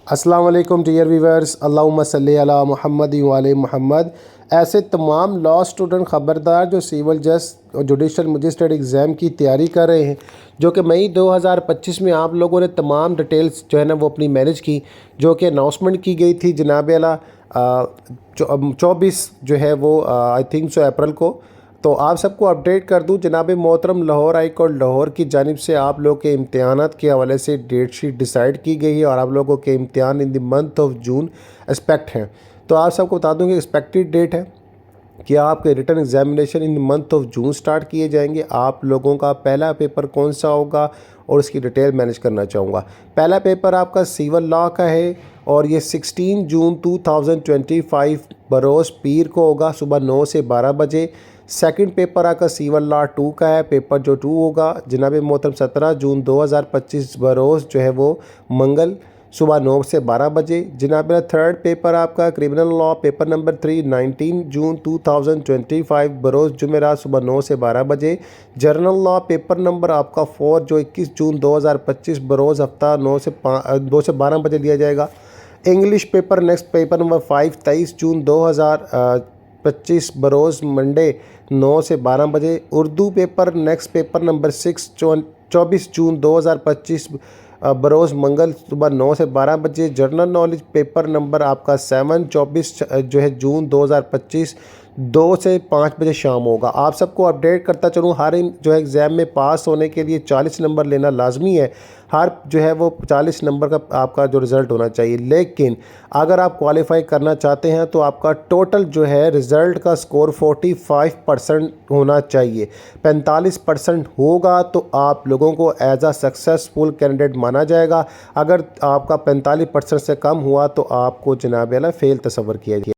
अस्सलाम वालेकुम dear viewers, अल्लाहुम्मा सल्ली अला मुहम्मद व आले मुहम्मद। ऐसे तमाम लॉ स्टूडेंट ख़बरदार जो सिविल जज और जुडिशल मजिस्ट्रेट एग्ज़ाम की तैयारी कर रहे हैं, जो कि मई 2025 में आप लोगों ने तमाम डिटेल्स जो है ना वो अपनी मैनेज की, जो कि अनाउंसमेंट की गई थी जनाब आला 24 जो है वो आई थिंक सो अप्रैल को। तो आप सबको अपडेट कर दूं, जनाब मोहतरम लाहौर हाई कोर्ट लाहौर की जानिब से आप लोग के इम्तिहानात के हवाले से डेट शीट डिसाइड की गई है और आप लोगों के इम्तिहान in the month of June expect हैं। तो आप सबको बता दूं कि एक्सपेक्टेड डेट है कि आपके return examination in month of June start किए जाएंगे। आप लोगों का पहला पेपर कौन सा होगा और उसकी डिटेल मैनेज करना चाहूँगा। पहला पेपर आपका सिविल लॉ का है और ये 16 जून 2025 बरोज़ पीर को होगा, सुबह 9 से 12 बजे। सेकंड पेपर आपका सिविल लॉ 2 का है, पेपर जो 2 होगा जनाब मोहतरम 17 जून 2025 बरोज़ जो है वो मंगल, सुबह 9 से 12 बजे। जनाब थर्ड पेपर आपका क्रिमिनल लॉ पेपर नंबर 3 19 जून 2025 बरोज़ जुमेरात, सुबह 9 से 12 बजे। जर्नल लॉ पेपर नंबर आपका 4 जो 21 जून 2025 बरोज़ हफ्ता 9 से 12 बजे लिया जाएगा। English paper next paper number 5 23 जून 2025 बरोज़ मंडे 9 से 12 बजे। Urdu paper next paper number 6 24 जून 2025 बरोज़ मंगल, सुबह 9 से 12 बजे। जर्नल नॉलेज पेपर नंबर आपका 7 24 जो है जून 2025 2 से 5 बजे शाम होगा। आप सबको अपडेट करता चलूँ, हर जो है एग्ज़ाम में पास होने के लिए 40 नंबर लेना लाजमी है। हर जो है वो 40 नंबर का आपका जो रिज़ल्ट होना चाहिए, लेकिन अगर आप क्वालिफाई करना चाहते हैं तो आपका टोटल जो है रिज़ल्ट का स्कोर 45% होना चाहिए। 45% होगा तो आप लोगों को एज आ सक्सेसफुल कैंडिडेट माना जाएगा। अगर आपका 45% से कम हुआ तो आपको जनाब अला फेल तस्वर किया जाएगा।